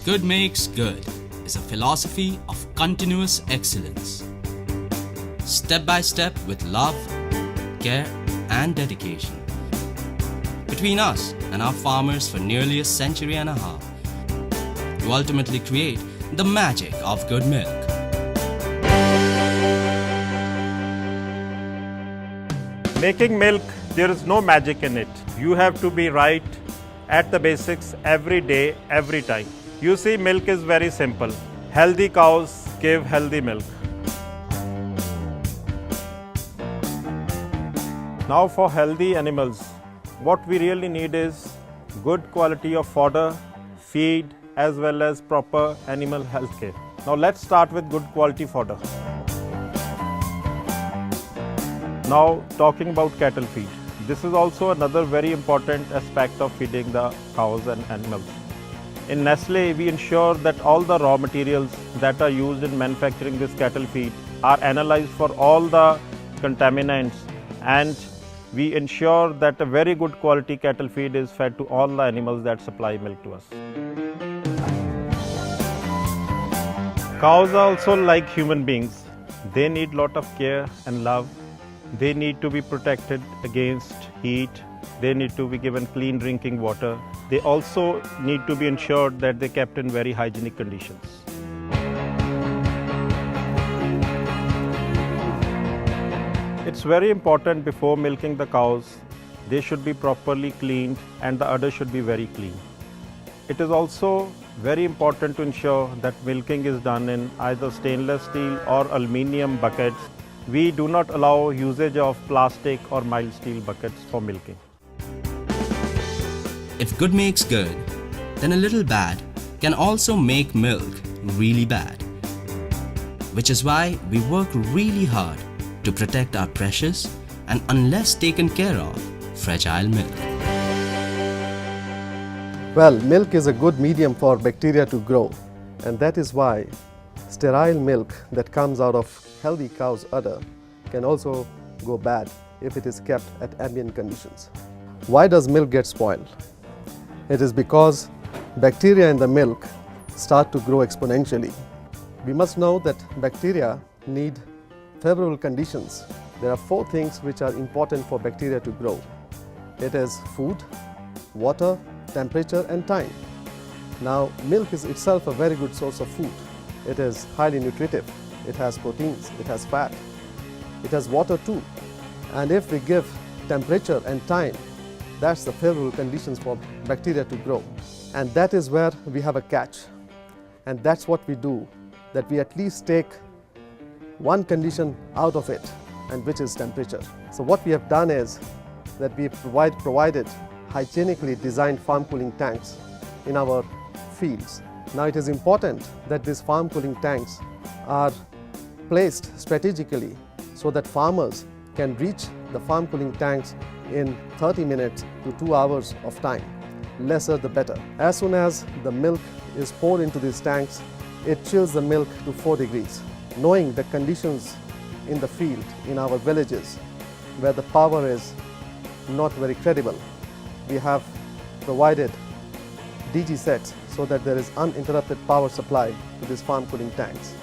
Good makes good is a philosophy of continuous excellence. Step by step with love, care and dedication. Between us and our farmers for nearly a century and a half, to ultimately create the magic of good milk. Making milk, there is no magic in it. You have to be right at the basics every day, every time. You see, milk is very simple. Healthy cows give healthy milk. Now for healthy animals, what we really need is good quality of fodder, feed, as well as proper animal health care. Now let's start with good quality fodder. Now talking about cattle feed. This is also another very important aspect of feeding the cows and animals. In Nestle, we ensure that all the raw materials that are used in manufacturing this cattle feed are analyzed for all the contaminants, and we ensure that a very good quality cattle feed is fed to all the animals that supply milk to us. Cows are also like human beings. They need lot of care and love. They need to be protected against heat. They need to be given clean drinking water. They also need to be ensured that they're kept in very hygienic conditions. It's very important before milking the cows, they should be properly cleaned and the udder should be very clean. It is also very important to ensure that milking is done in either stainless steel or aluminium buckets. We do not allow usage of plastic or mild steel buckets for milking. If good makes good, then a little bad can also make milk really bad. Which is why we work really hard to protect our precious and, unless taken care of, fragile milk. Well, milk is a good medium for bacteria to grow, and that is why sterile milk that comes out of healthy cow's udder can also go bad if it is kept at ambient conditions. Why does milk get spoiled? It is because bacteria in the milk start to grow exponentially. We must know that bacteria need favorable conditions. There are 4 things which are important for bacteria to grow. It is food, water, temperature and time. Now, milk is itself a very good source of food. It is highly nutritive. It has proteins, it has fat, it has water too. And if we give temperature and time, that's the favorable conditions for bacteria to grow. And that is where we have a catch. And that's what we do, that we at least take one condition out of it, and which is temperature. So what we have done is that we provided hygienically designed farm cooling tanks in our fields. Now it is important that these farm cooling tanks are placed strategically so that farmers can reach the farm cooling tanks in 30 minutes to 2 hours of time. Lesser the better. As soon as the milk is poured into these tanks, it chills the milk to 4 degrees. Knowing the conditions in the field, in our villages, where the power is not very credible, we have provided DG sets so that there is uninterrupted power supply to these farm cooling tanks.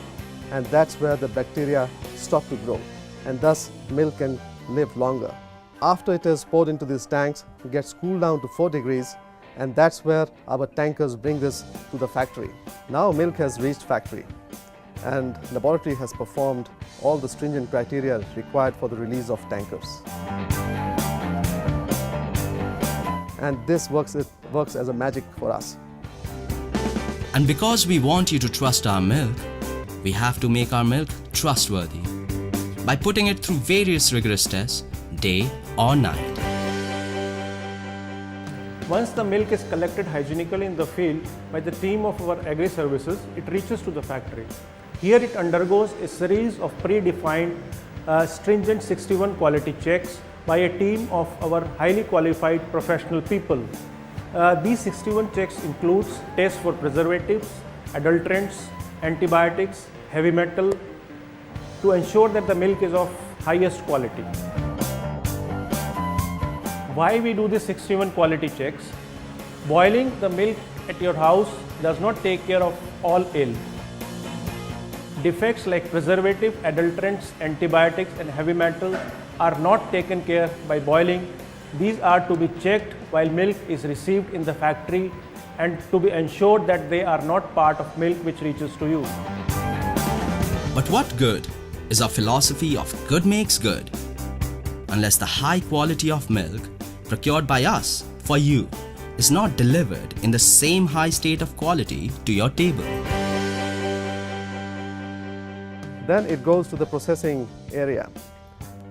And that's where the bacteria stop to grow, and thus milk can live longer. After it is poured into these tanks, it gets cooled down to 4 degrees, and that's where our tankers bring this to the factory. Now milk has reached factory, and laboratory has performed all the stringent criteria required for the release of tankers. And this works as a magic for us. And because we want you to trust our milk, we have to make our milk trustworthy by putting it through various rigorous tests, day or night. Once the milk is collected hygienically in the field by the team of our agri services, it reaches to the factory. Here it undergoes a series of predefined stringent 61 quality checks by a team of our highly qualified professional people. These 61 checks includes tests for preservatives, adulterants, antibiotics, heavy metal, to ensure that the milk is of highest quality. Why we do this 61 quality checks? Boiling the milk at your house does not take care of all ill. Defects like preservative, adulterants, antibiotics and heavy metals are not taken care by boiling. These are to be checked while milk is received in the factory and to be ensured that they are not part of milk which reaches to you. But what good is our philosophy of good makes good unless the high quality of milk procured by us for you is not delivered in the same high state of quality to your table? Then it goes to the processing area.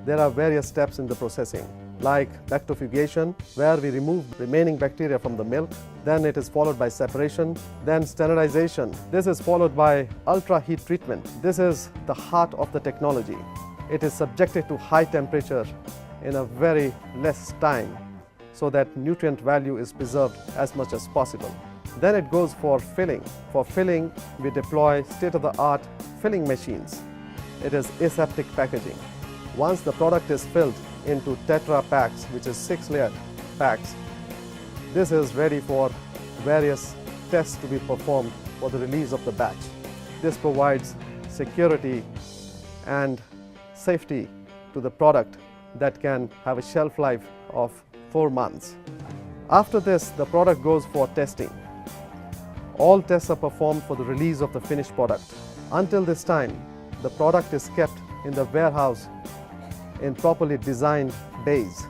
There are various steps in the processing, like lactofugation, where we remove remaining bacteria from the milk. Then it is followed by separation, then sterilization. This is followed by ultra heat treatment. This is the heart of the technology. It is subjected to high temperature in a very less time so that nutrient value is preserved as much as possible. Then it goes for filling. For filling, we deploy state-of-the-art filling machines. It is aseptic packaging. Once the product is filled into tetra packs, which is 6-layered packs, this is ready for various tests to be performed for the release of the batch. This provides security and safety to the product that can have a shelf life of 4 months. After this, the product goes for testing. All tests are performed for the release of the finished product. Until this time, the product is kept in the warehouse in properly designed bays.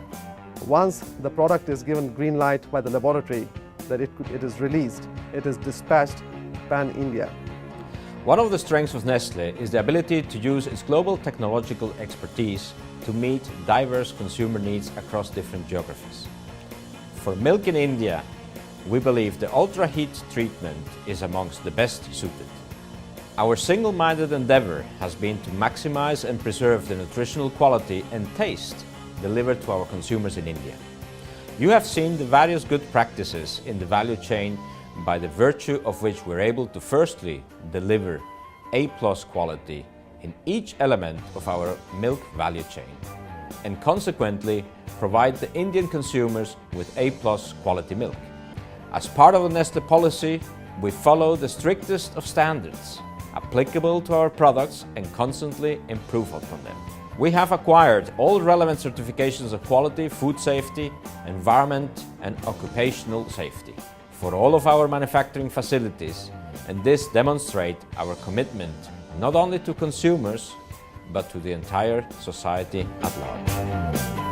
Once the product is given green light by the laboratory that it is released, it is dispatched pan-India. One of the strengths of Nestle is the ability to use its global technological expertise to meet diverse consumer needs across different geographies. For milk in India, we believe the ultra heat treatment is amongst the best suited. Our single-minded endeavor has been to maximize and preserve the nutritional quality and taste delivered to our consumers in India. You have seen the various good practices in the value chain by the virtue of which we're able to firstly deliver A+ quality in each element of our milk value chain and consequently provide the Indian consumers with A+ quality milk. As part of the Nestle policy, we follow the strictest of standards applicable to our products and constantly improve upon them. We have acquired all relevant certifications of quality, food safety, environment and occupational safety for all of our manufacturing facilities, and this demonstrates our commitment not only to consumers but to the entire society at large.